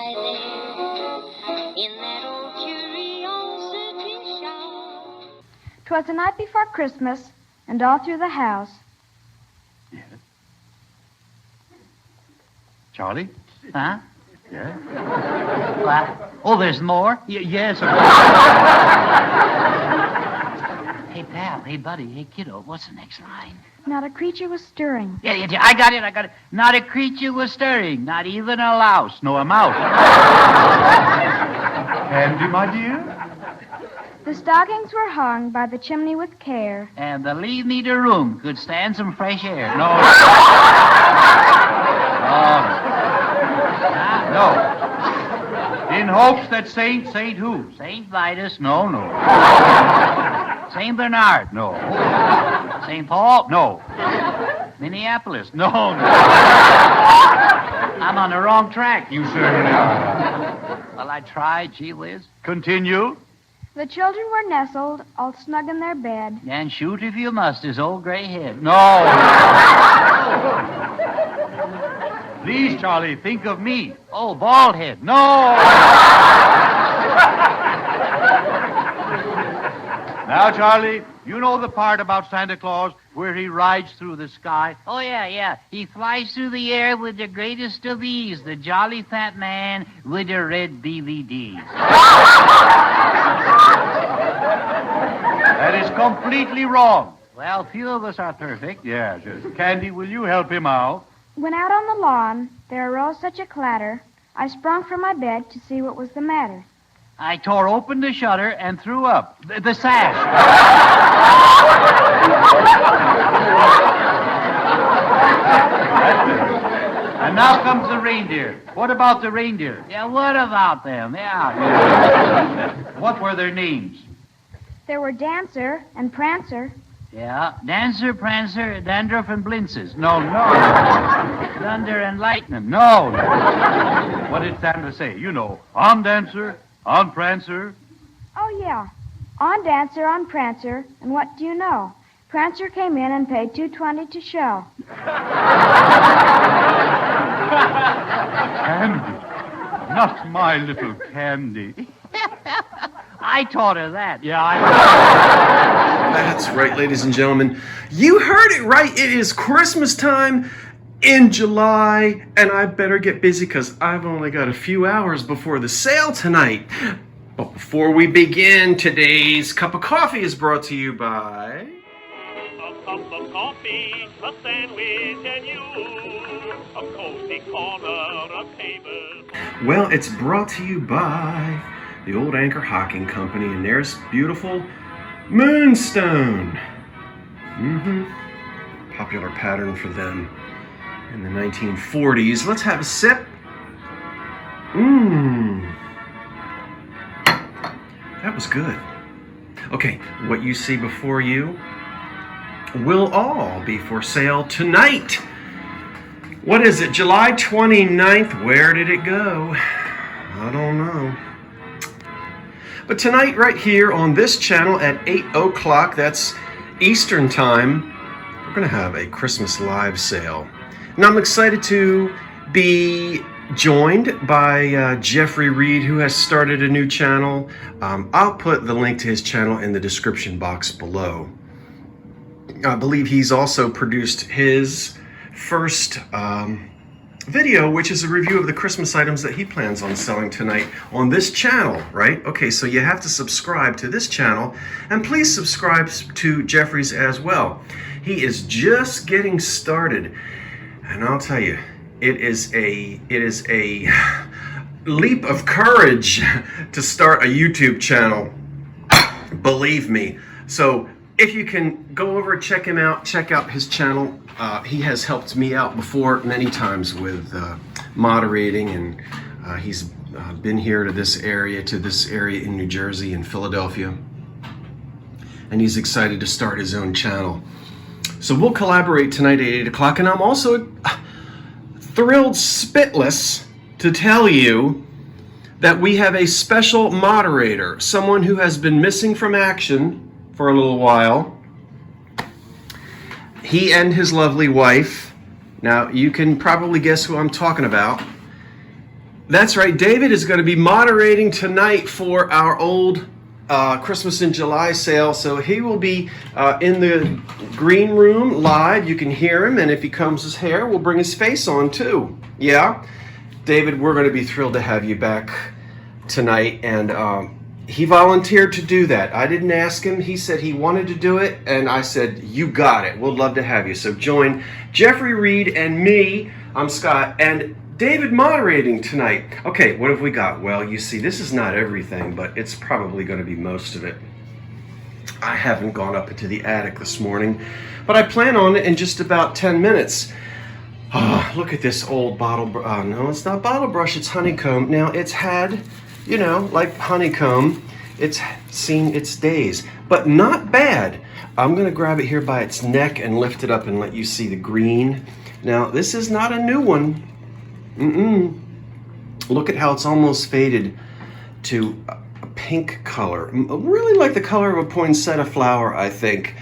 lie there in that old curiosity shop. 'Twas the night before Christmas, and all through the house. Yes. Charlie? Huh? Yes? What? Oh, there's more? Yes. Hey, pal. Hey, buddy. Hey, kiddo. What's the next line? Not a creature was stirring. Yeah. I got it. Not a creature was stirring. Not even a louse. No, a mouse. Candy, my dear? The stockings were hung by the chimney with care. And believe me, the room could stand some fresh air. No. No. In hopes that Saint who? St. Vitus? No. St. Bernard? No. St. Paul? No. Minneapolis? No. I'm on the wrong track. You certainly are. Well, I tried, gee whiz. Continue. The children were nestled, all snug in their bed. And shoot if you must, his old gray head. No. Please, Charlie, think of me. Oh, bald head. No. Now, Charlie, you know the part about Santa Claus where he rides through the sky? Oh, yeah. He flies through the air with the greatest of ease, the jolly fat man with the red DVDs. That is completely wrong. Well, few of us are perfect. Yes. Candy, will you help him out? When out on the lawn, there arose such a clatter, I sprung from my bed to see what was the matter. I tore open the shutter and threw up the sash. And now comes the reindeer. What about the reindeer? Yeah, what about them? Yeah. What were their names? There were Dancer and Prancer. Yeah, Dancer, Prancer, Dandruff, and Blintzes. No. Thunder and Lightning. No. What did Santa say? You know, on Dancer, on Prancer. Oh, yeah. On Dancer, on Prancer, and what do you know? Prancer came in and paid $2.20 to show. Candy. Not my little Candy. I taught her that. Yeah, I... That's right, ladies and gentlemen. You heard it right. It is Christmas time in July, and I better get busy because I've only got a few hours before the sale tonight. But before we begin, today's cup of coffee is brought to you by... A cup of coffee, a sandwich, and you, a cozy corner of table. Well, it's brought to you by the Old Anchor Hocking Company and there's beautiful Moonstone. Popular pattern for them in the 1940s. Let's have a sip. That was good. Okay, what you see before you will all be for sale tonight. What is it, July 29th? Where did it go? I don't know. But tonight, right here on this channel at 8 o'clock, that's Eastern Time, we're going to have a Christmas live sale. And I'm excited to be joined by Jeffrey Reed, who has started a new channel. I'll put the link to his channel in the description box below. I believe he's also produced his first video, which is a review of the Christmas items that he plans on selling tonight on this channel, right? Okay, so you have to subscribe to this channel, and please subscribe to Jeffrey's as well. He is just getting started, and I'll tell you, it is a leap of courage to start a YouTube channel, believe me. So if you can go over, check him out, check out his channel. He has helped me out before many times with moderating, and he's been here to this area in New Jersey and Philadelphia. And he's excited to start his own channel. So we'll collaborate tonight at 8 o'clock, and I'm also thrilled spitless to tell you that we have a special moderator, someone who has been missing from action for a little while. He and his lovely wife, now you can probably guess who I'm talking about. That's right. David is going to be moderating tonight for our old Christmas in July sale. So he will be in the green room live. You can hear him. And if he combs his hair, we'll bring his face on too. Yeah. David, we're going to be thrilled to have you back tonight. And he volunteered to do that. I didn't ask him. He said he wanted to do it. And I said, you got it. We'll love to have you. So join Jeffrey Reed and me. I'm Scott. And David moderating tonight. Okay, what have we got? Well, you see, this is not everything, but it's probably going to be most of it. I haven't gone up into the attic this morning, but I plan on it in just about 10 minutes. Oh, look at this old bottle brush. No, it's not bottle brush, it's honeycomb. Now, it's had, you know, like honeycomb, it's seen its days, but not bad. I'm going to grab it here by its neck and lift it up and let you see the green. Now, this is not a new one. Look at how it's almost faded to a pink color. Really like the color of a poinsettia flower, I think.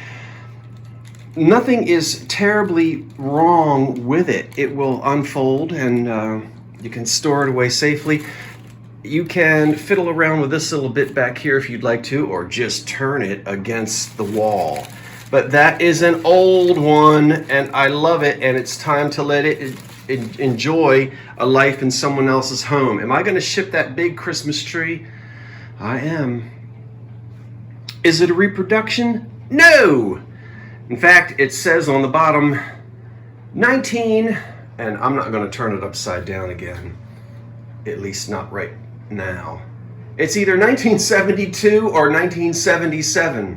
Nothing is terribly wrong with it. It will unfold and you can store it away safely. You can fiddle around with this little bit back here if you'd like to, or just turn it against the wall. But that is an old one and I love it, and it's time to let it enjoy a life in someone else's home. Am I going to ship that big Christmas tree? I am. Is it a reproduction? No! In fact, it says on the bottom 19, and I'm not going to turn it upside down again. At least not right now. It's either 1972 or 1977.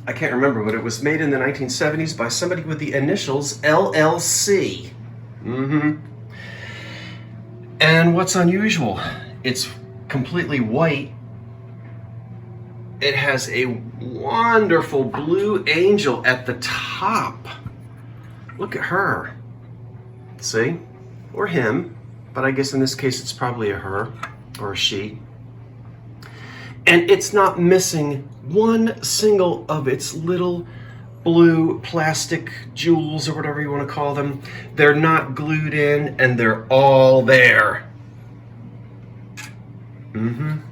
I can't remember, but it was made in the 1970s by somebody with the initials LLC. And what's unusual, it's completely white. It has a wonderful blue angel at the top. Look at her. See? Or him, but I guess in this case it's probably a her or a she. And it's not missing one single of its little blue plastic jewels or whatever you want to call them. They're not glued in and they're all there.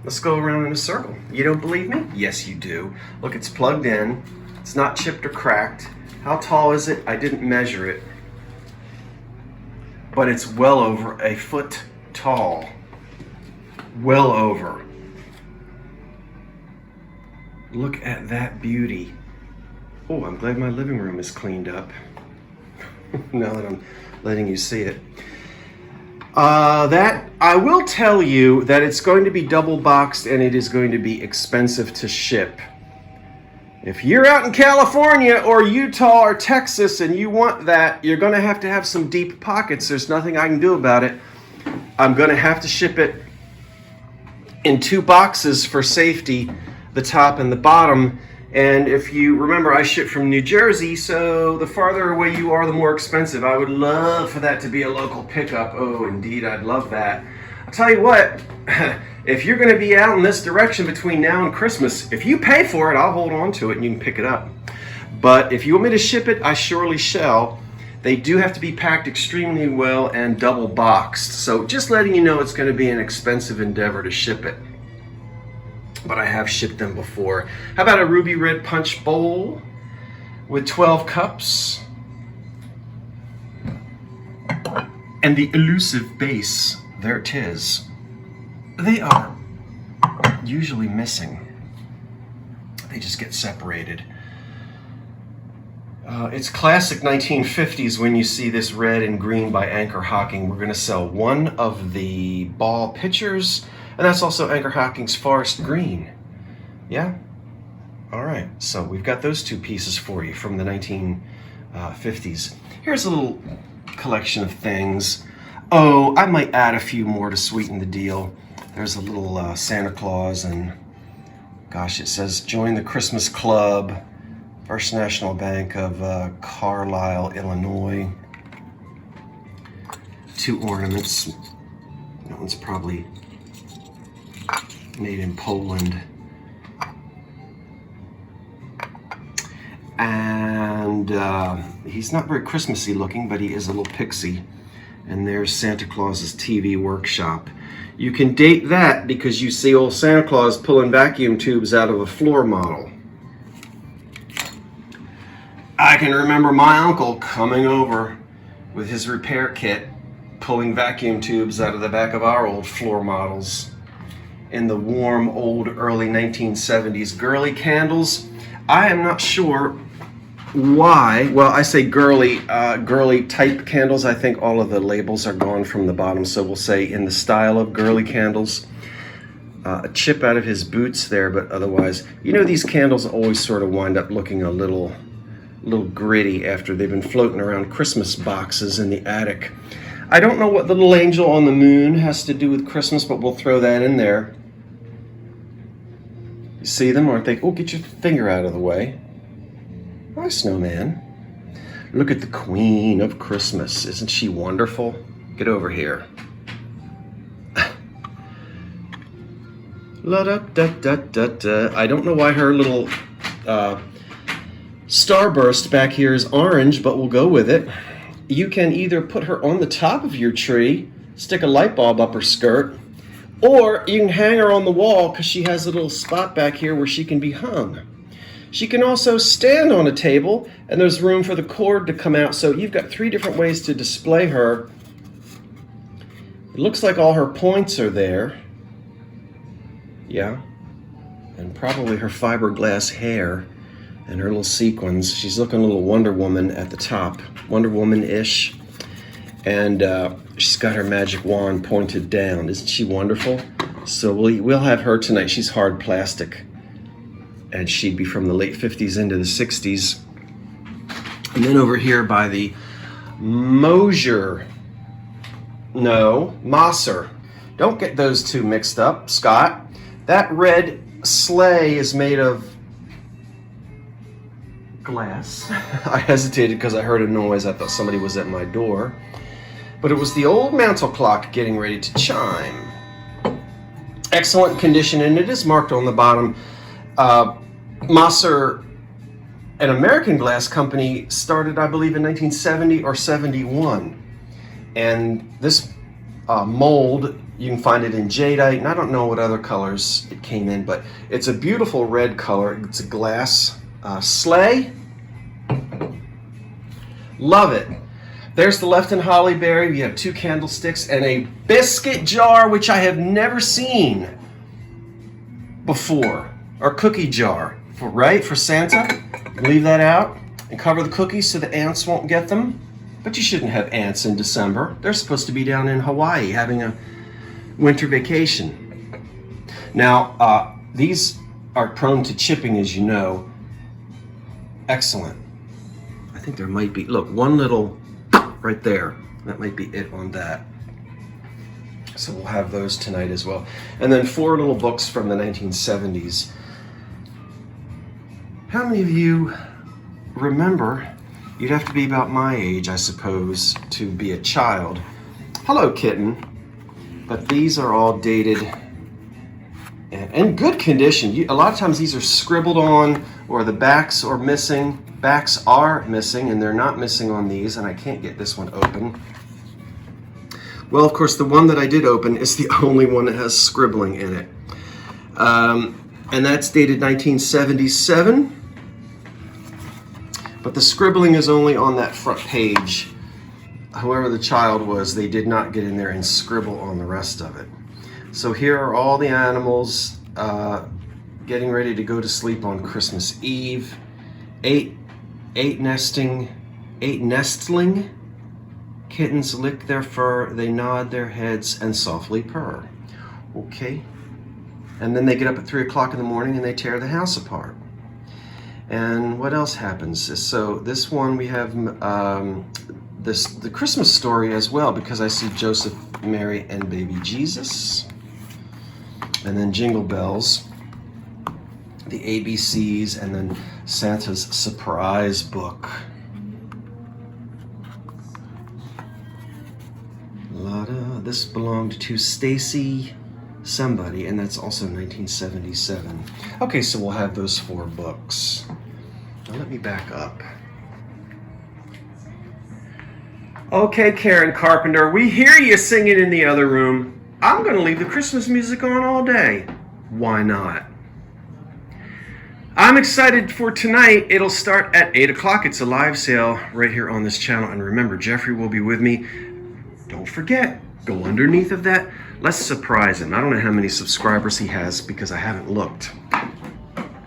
Let's go around in a circle. You don't believe me? Yes, you do. Look, it's plugged in. It's not chipped or cracked. How tall is it? I didn't measure it. But it's well over a foot tall. Well over. Look at that beauty. Oh, I'm glad my living room is cleaned up. Now that I'm letting you see it. That I will tell you that it's going to be double boxed and it is going to be expensive to ship. If you're out in California or Utah or Texas and you want that, you're going to have some deep pockets. There's nothing I can do about it. I'm going to have to ship it in 2 boxes for safety, the top and the bottom. And if you remember, I ship from New Jersey, so the farther away you are, the more expensive. I would love for that to be a local pickup. Oh, indeed, I'd love that. I'll tell you what, if you're going to be out in this direction between now and Christmas, if you pay for it, I'll hold on to it and you can pick it up. But if you want me to ship it, I surely shall. They do have to be packed extremely well and double boxed. So just letting you know, it's going to be an expensive endeavor to ship it. But I have shipped them before. How about a ruby red punch bowl with 12 cups? And the elusive base, there it is. They are usually missing. They just get separated. It's classic 1950s when you see this red and green by Anchor Hocking. We're going to sell one of the ball pitchers, and that's also Anchor Hocking's Forest Green. Yeah? All right, so we've got those 2 pieces for you from the 1950s. Here's a little collection of things. Oh, I might add a few more to sweeten the deal. There's a little Santa Claus, and gosh, it says join the Christmas Club, First National Bank of Carlisle, Illinois. 2 ornaments. That one's probably made in Poland. And he's not very Christmassy looking, but he is a little pixie. And there's Santa Claus's TV workshop. You can date that because you see old Santa Claus pulling vacuum tubes out of a floor model. I can remember my uncle coming over with his repair kit, pulling vacuum tubes out of the back of our old floor models in the warm, old, early 1970s. Girly candles, I am not sure why. Well, I say girly type candles. I think all of the labels are gone from the bottom, so we'll say in the style of girly candles. A chip out of his boots there, but otherwise, you know, these candles always sort of wind up looking a little gritty after they've been floating around Christmas boxes in the attic. I don't know what the little angel on the moon has to do with Christmas, but we'll throw that in there. You see them, aren't they? Oh, get your finger out of the way. Hi, snowman. Look at the Queen of Christmas. Isn't she wonderful? Get over here. La da da da da da. I don't know why her little starburst back here is orange, but we'll go with it. You can either put her on the top of your tree, stick a light bulb up her skirt, or you can hang her on the wall because she has a little spot back here where she can be hung. She can also stand on a table, and there's room for the cord to come out, so you've got 3 different ways to display her. It looks like all her points are there. Yeah. And probably her fiberglass hair and her little sequins. She's looking a little Wonder Woman at the top. Wonder Woman-ish. And she's got her magic wand pointed down. Isn't she wonderful? So we'll have her tonight. She's hard plastic. And she'd be from the late 50s into the 60s. And then over here by the Mosser. Don't get those two mixed up, Scott. That red sleigh is made of glass. I hesitated because I heard a noise. I thought somebody was at my door. But it was the old mantel clock getting ready to chime. Excellent condition, and it is marked on the bottom. Mosser, an American glass company, started, I believe, in 1970 or 71. And this mold, you can find it in jadeite, and I don't know what other colors it came in, but it's a beautiful red color. It's a glass sleigh. Love it. There's the Lefton Holly Berry. We have 2 candlesticks and a biscuit jar, which I have never seen before. Or cookie jar, for Santa. Leave that out and cover the cookies so the ants won't get them. But you shouldn't have ants in December. They're supposed to be down in Hawaii having a winter vacation. Now, these are prone to chipping, as you know. Excellent. I think there might be, look, one little right there. That might be it on that. So we'll have those tonight as well. And then 4 little books from the 1970s. How many of you remember, you'd have to be about my age, I suppose, to be a child. Hello, kitten. But these are all dated and in good condition. A lot of times these are scribbled on, or the backs are missing. Backs are missing, and they're not missing on these, and I can't get this one open. Well, of course, the one that I did open is the only one that has scribbling in it. And that's dated 1977. But the scribbling is only on that front page. Whoever the child was, they did not get in there and scribble on the rest of it. So here are all the animals getting ready to go to sleep on Christmas Eve. Eight nestling kittens lick their fur, they nod their heads and softly purr. Okay. And then they get up at 3 o'clock in the morning and they tear the house apart. And what else happens? So this one we have the Christmas story as well, because I see Joseph, Mary, and baby Jesus. And then Jingle Bells, the ABCs, and then Santa's surprise book. This belonged to Stacy somebody, and that's also 1977. Okay, so we'll have those 4 books. Now let me back up. Okay, Karen Carpenter, we hear you singing in the other room. I'm going to leave the Christmas music on all day. Why not? I'm excited for tonight. It'll start at 8 o'clock. It's a live sale right here on this channel. And remember, Jeffrey will be with me. Don't forget, go underneath of that. Let's surprise him. I don't know how many subscribers he has because I haven't looked.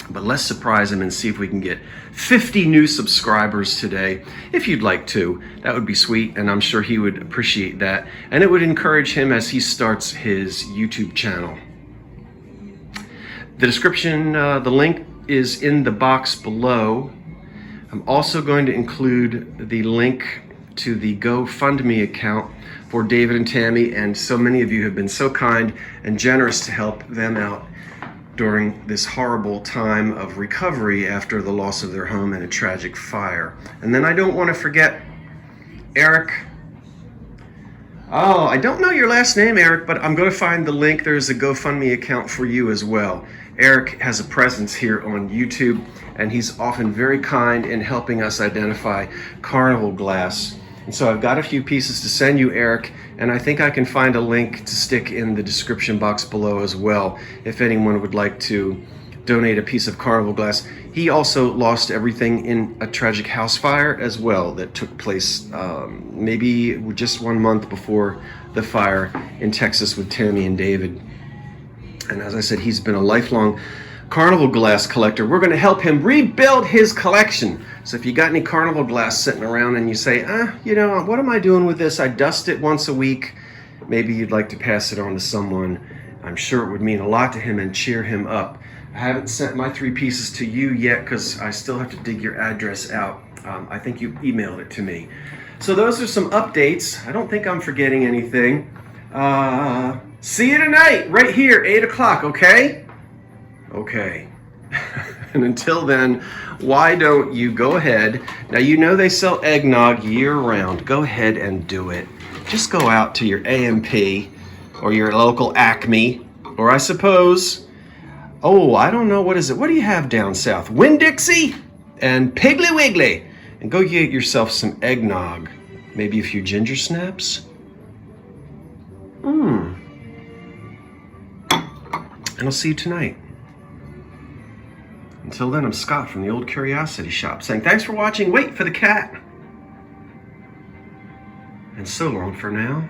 But let's surprise him and see if we can get 50 new subscribers today. If you'd like to, that would be sweet, and I'm sure he would appreciate that. And it would encourage him as he starts his YouTube channel. The description, the link is in the box below. I'm also going to include the link to the GoFundMe account for David and Tammy, and so many of you have been so kind and generous to help them out during this horrible time of recovery after the loss of their home in a tragic fire. And then I don't want to forget Eric. Oh, I don't know your last name, Eric, but I'm going to find the link. There's a GoFundMe account for you as well. Eric has a presence here on YouTube, and he's often very kind in helping us identify carnival glass. And so I've got a few pieces to send you, Eric, and I think I can find a link to stick in the description box below as well if anyone would like to donate a piece of carnival glass. He also lost everything in a tragic house fire as well that took place maybe just 1 month before the fire in Texas with Tammy and David. And as I said, he's been a lifelong carnival glass collector. We're going to help him rebuild his collection. So if you got any carnival glass sitting around and you say, you know, what am I doing with this? I dust it once a week. Maybe you'd like to pass it on to someone. I'm sure it would mean a lot to him and cheer him up. I haven't sent my 3 pieces to you yet because I still have to dig your address out. I think you emailed it to me. So those are some updates. I don't think I'm forgetting anything. See you tonight, right here, 8 o'clock, okay? Okay. And until then, why don't you go ahead. Now, you know they sell eggnog year-round. Go ahead and do it. Just go out to your AMP or your local Acme, or I suppose, oh, I don't know, what is it? What do you have down south? Winn-Dixie and Piggly Wiggly. And go get yourself some eggnog. Maybe a few ginger snaps. And I'll see you tonight. Until then, I'm Scott from the Old Curiosity Shop saying thanks for watching. Wait for the cat. And so long for now.